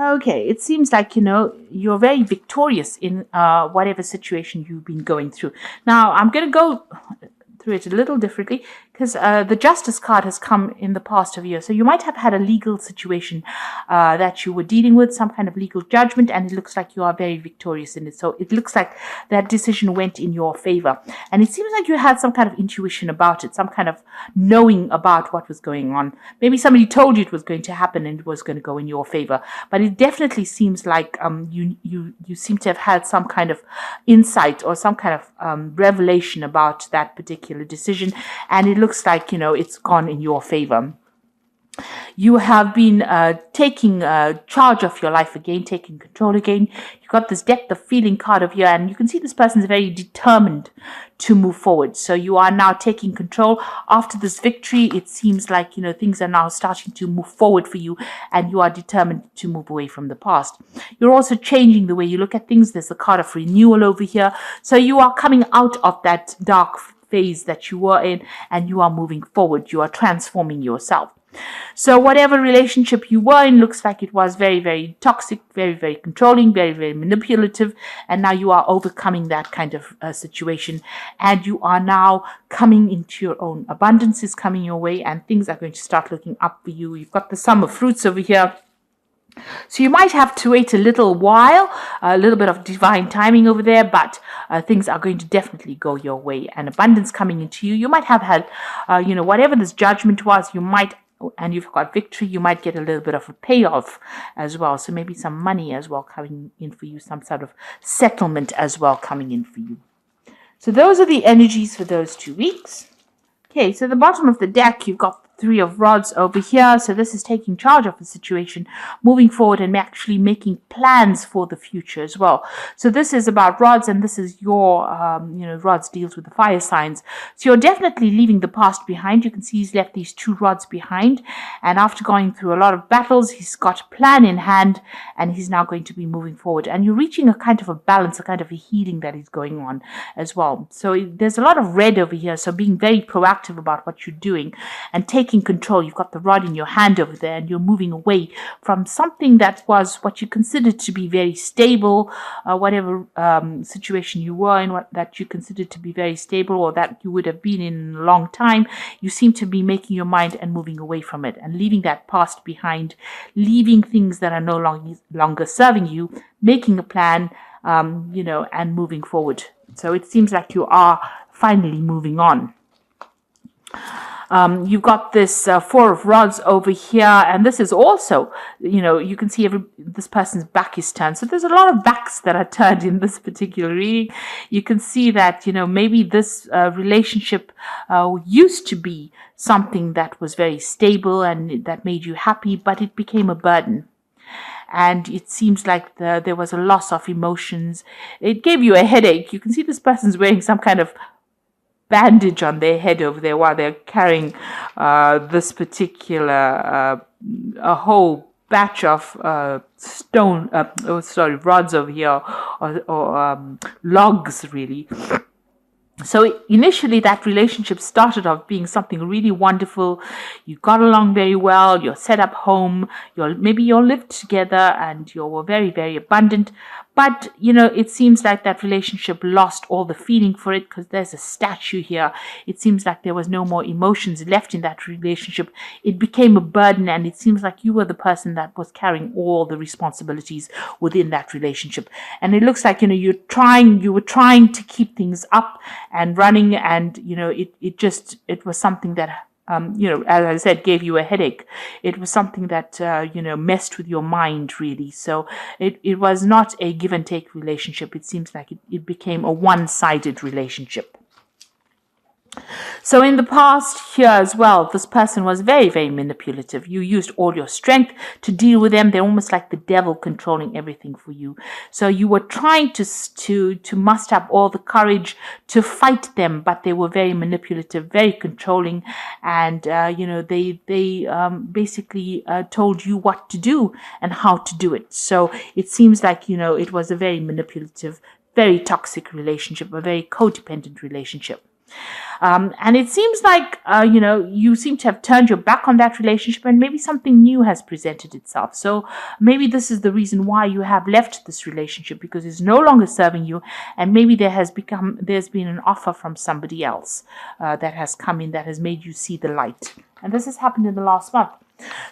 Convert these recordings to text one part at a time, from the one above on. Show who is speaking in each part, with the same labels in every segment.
Speaker 1: Okay, it seems like, you're very victorious in whatever situation you've been going through. Now, I'm going to go through it a little differently because the Justice card has come in the past of year. So you might have had a legal situation that you were dealing with, some kind of legal judgment, and it looks like you are very victorious in it. So it looks like that decision went in your favor. And it seems like you had some kind of intuition about it, some kind of knowing about what was going on. Maybe somebody told you it was going to happen and it was going to go in your favor. But it definitely seems like you seem to have had some kind of insight or some kind of revelation about that particular decision, and it looks like it's gone in your favor. You have been taking charge of your life again, taking control again. You've got this depth of feeling card of here, and you can see this person is very determined to move forward. So you are now taking control. After this victory, it seems like, things are now starting to move forward for you, and you are determined to move away from the past. You're also changing the way you look at things. There's a card of renewal over here. So you are coming out of that dark phase that you were in, and you are moving forward. You are transforming yourself. So whatever relationship you were in looks like it was very, very toxic, very, very controlling, very, very manipulative. And now you are overcoming that kind of situation. And you are now coming into your own. Abundance is coming your way, and things are going to start looking up for you. You've got the sum of fruits over here. So you might have to wait a little while, a little bit of divine timing over there, but things are going to definitely go your way, and abundance coming into you. You might have had, whatever this judgment was, and you've got victory, you might get a little bit of a payoff as well. So maybe some money as well coming in for you, some sort of settlement as well coming in for you. So those are the energies for those 2 weeks. Okay, so the bottom of the deck, you've got Three of Rods over here. So this is taking charge of the situation, moving forward and actually making plans for the future as well. So this is about rods, and this is your, rods deals with the fire signs. So you're definitely leaving the past behind. You can see he's left these 2 rods behind. And after going through a lot of battles, he's got a plan in hand, and he's now going to be moving forward. And you're reaching a kind of a balance, a kind of a healing that is going on as well. So there's a lot of red over here. So being very proactive about what you're doing and taking control. You've got the rod in your hand over there, and you're moving away from something that was what you considered to be very stable, whatever situation you were in, that you considered to be very stable, or that you would have been in a long time. You seem to be making your mind and moving away from it and leaving that past behind, leaving things that are no longer serving you, making a plan, and moving forward. So it seems like you are finally moving on. You've got this 4 of Rods over here, and this is also, you can see this person's back is turned. So there's a lot of backs that are turned in this particular reading. You can see that, maybe this relationship used to be something that was very stable and that made you happy, but it became a burden. And it seems like there was a loss of emotions. It gave you a headache. You can see this person's wearing some kind of bandage on their head over there while they're carrying this particular a whole batch of rods over here, or logs really. So initially that relationship started off being something really wonderful. You got along very well, you're set up home, maybe you lived together, and you were very, very abundant. But, it seems like that relationship lost all the feeling for it, because there's a statue here. It seems like there was no more emotions left in that relationship. It became a burden, and it seems like you were the person that was carrying all the responsibilities within that relationship. And it looks like, you were trying to keep things up and running, and, it was something that as I said, gave you a headache. It was something that, messed with your mind, really. So it was not a give and take relationship. It seems like it became a one-sided relationship. So in the past here as well, this person was very, very manipulative. You used all your strength to deal with them. They're almost like the devil controlling everything for you. So you were trying to muster up all the courage to fight them, but they were very manipulative, very controlling, and they basically told you what to do and how to do it. So it seems like it was a very manipulative, very toxic relationship, a very codependent relationship. And it seems like, you seem to have turned your back on that relationship, and maybe something new has presented itself. So maybe this is the reason why you have left this relationship, because it's no longer serving you. And maybe there's been an offer from somebody else that has come in, that has made you see the light. And this has happened in the last month.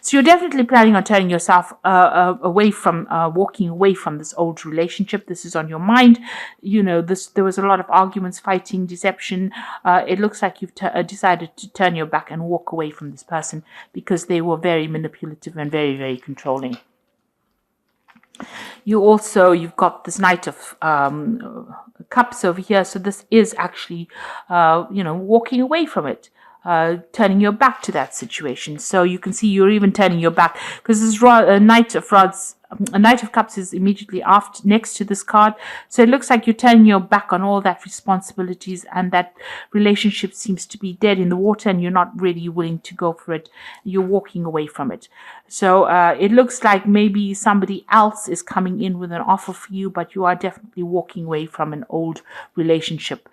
Speaker 1: So you're definitely planning on turning yourself away from, walking away from this old relationship. This is on your mind. There was a lot of arguments, fighting, deception. It looks like you've decided to turn your back and walk away from this person because they were very manipulative and very, very controlling. You've got this Knight of Cups over here. So this is actually, walking away from it. Turning your back to that situation. So you can see you're even turning your back, because this Knight of Cups is immediately next to this card. So it looks like you're turning your back on all that responsibilities, and that relationship seems to be dead in the water, and you're not really willing to go for it. You're walking away from it. So it looks like maybe somebody else is coming in with an offer for you, but you are definitely walking away from an old relationship.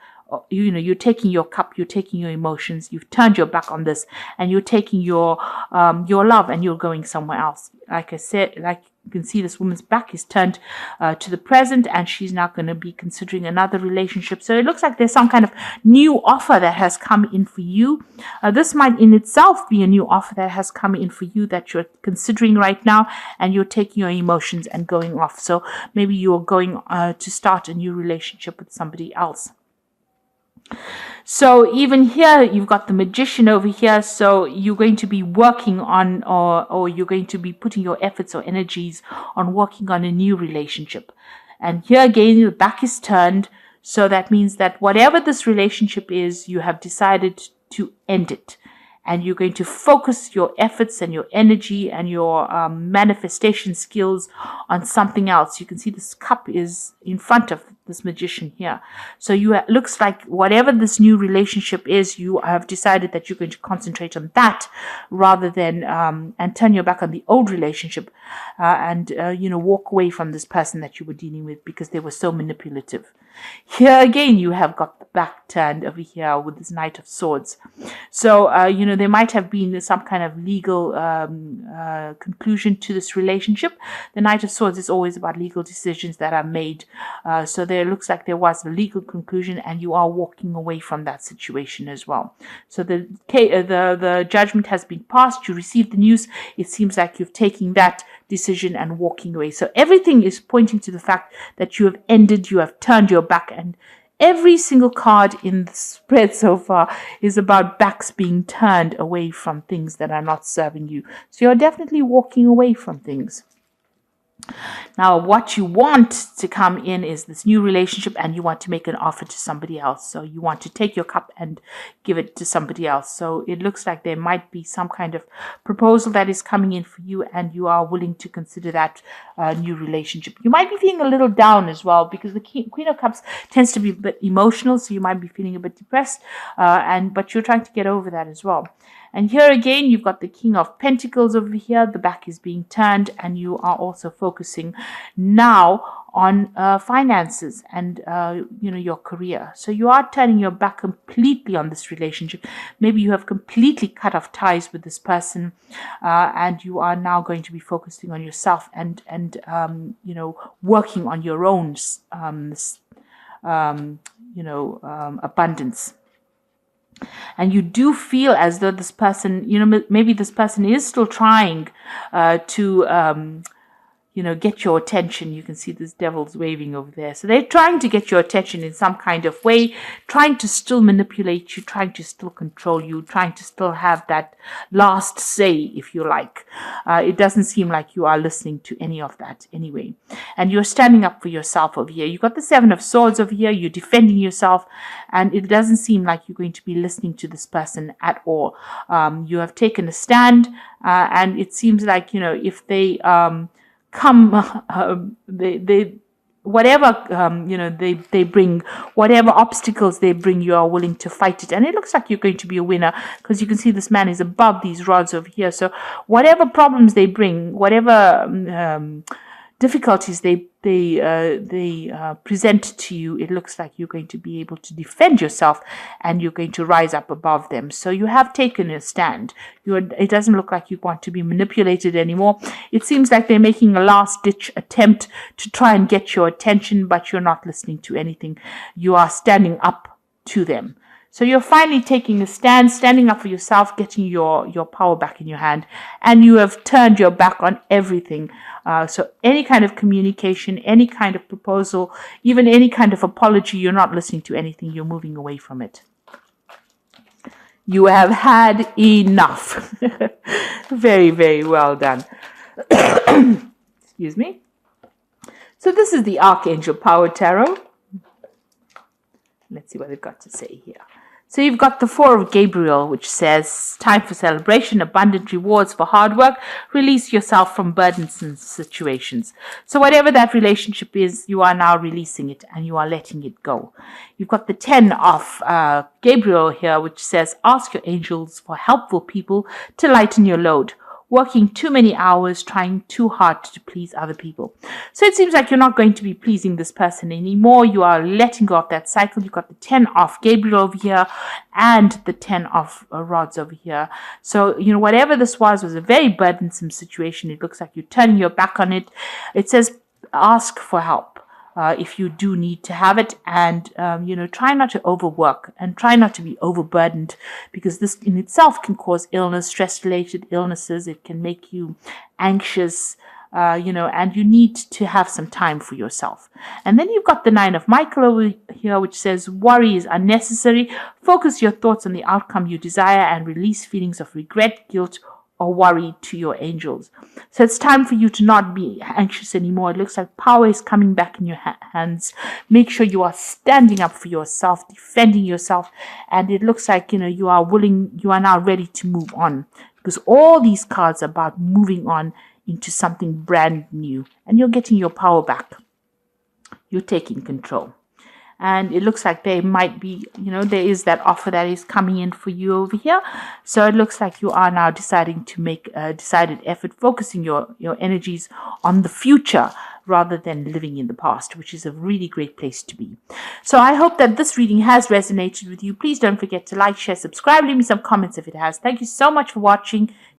Speaker 1: You're taking your cup, you're taking your emotions, you've turned your back on this, and you're taking your love, and you're going somewhere else. Like I said, like you can see, this woman's back is turned to the present, and she's now going to be considering another relationship. So it looks like there's some kind of new offer that has come in for you. This might in itself be a new offer that has come in for you that you're considering right now, and you're taking your emotions and going off. So maybe you're going to start a new relationship with somebody else. So even here, you've got the Magician over here. So you're going to be working on, or you're going to be putting your efforts or energies on working on a new relationship. And here again, the back is turned. So that means that whatever this relationship is, you have decided to end it. And you're going to focus your efforts and your energy and your manifestation skills on something else. You can see this cup is in front of this Magician here. So looks like whatever this new relationship is, you have decided that you're going to concentrate on that rather than and turn your back on the old relationship and walk away from this person that you were dealing with because they were so manipulative. Here again, you have got the back turned over here with this Knight of Swords. So, there might have been some kind of legal conclusion to this relationship. The Knight of Swords is always about legal decisions that are made. So there looks like there was a legal conclusion, and you are walking away from that situation as well. So the judgment has been passed. You received the news. It seems like you've taken that decision and walking away. So everything is pointing to the fact that you have ended, you have turned your back, and every single card in the spread so far is about backs being turned away from things that are not serving you. So you're definitely walking away from things. Now, what you want to come in is this new relationship, and you want to make an offer to somebody else. So you want to take your cup and give it to somebody else. So it looks like there might be some kind of proposal that is coming in for you, and you are willing to consider that new relationship. You might be feeling a little down as well, because the Queen of Cups tends to be a bit emotional, so you might be feeling a bit depressed, but you're trying to get over that as well. And here again, you've got the King of Pentacles over here. The back is being turned, and you are also focusing now on finances and, your career. So you are turning your back completely on this relationship. Maybe you have completely cut off ties with this person, and you are now going to be focusing on yourself and working on your own, abundance. And you do feel as though this person, maybe this person is still trying to, get your attention. You can see this devil's waving over there. So they're trying to get your attention in some kind of way, trying to still manipulate you, trying to still control you, trying to still have that last say, if you like. It doesn't seem like you are listening to any of that anyway. And you're standing up for yourself over here. You've got the Seven of Swords over here. You're defending yourself, and it doesn't seem like you're going to be listening to this person at all. You have taken a stand, and it seems like, if they come, they bring, whatever obstacles they bring, you are willing to fight it. And it looks like you're going to be a winner, because you can see this man is above these rods over here. So whatever problems they bring, whatever difficulties they present to you, it looks like you're going to be able to defend yourself and you're going to rise up above them. So you have taken a stand. It doesn't look like you want to be manipulated anymore. It seems like they're making a last-ditch attempt to try and get your attention, but you're not listening to anything. You are standing up to them. So you're finally taking a stand, standing up for yourself, getting your power back in your hand, and you have turned your back on everything. So any kind of communication, any kind of proposal, even any kind of apology, you're not listening to anything. You're moving away from it. You have had enough. Very, very well done. Excuse me. So this is the Archangel Power Tarot. Let's see what they've got to say here. So you've got the Four of Gabriel, which says, time for celebration, abundant rewards for hard work, release yourself from burdensome situations. So whatever that relationship is, you are now releasing it and you are letting it go. You've got the 10 of Gabriel here, which says, ask your angels for helpful people to lighten your load. Working too many hours, trying too hard to please other people. So it seems like you're not going to be pleasing this person anymore. You are letting go of that cycle. You've got the 10 of Gabriel over here and the 10 of rods over here. So, whatever this was a very burdensome situation. It looks like you're turning your back on it. It says, ask for help. If you do need to have it, and try not to overwork and try not to be overburdened, because this in itself can cause illness, stress-related illnesses. It can make you anxious, and you need to have some time for yourself. And then you've got the 9 of Michael over here, which says, worry is unnecessary. Focus your thoughts on the outcome you desire and release feelings of regret, guilt, or worry to your angels. So it's time for you to not be anxious anymore. It looks like power is coming back in your hands. Make sure you are standing up for yourself, defending yourself, and it looks like you are now ready to move on, because all these cards are about moving on into something brand new, and you're getting your power back. You're taking control. And it looks like there might be, there is that offer that is coming in for you over here. So it looks like you are now deciding to make a decided effort, focusing your energies on the future rather than living in the past, which is a really great place to be. So I hope that this reading has resonated with you. Please don't forget to like, share, subscribe, leave me some comments if it has. Thank you so much for watching.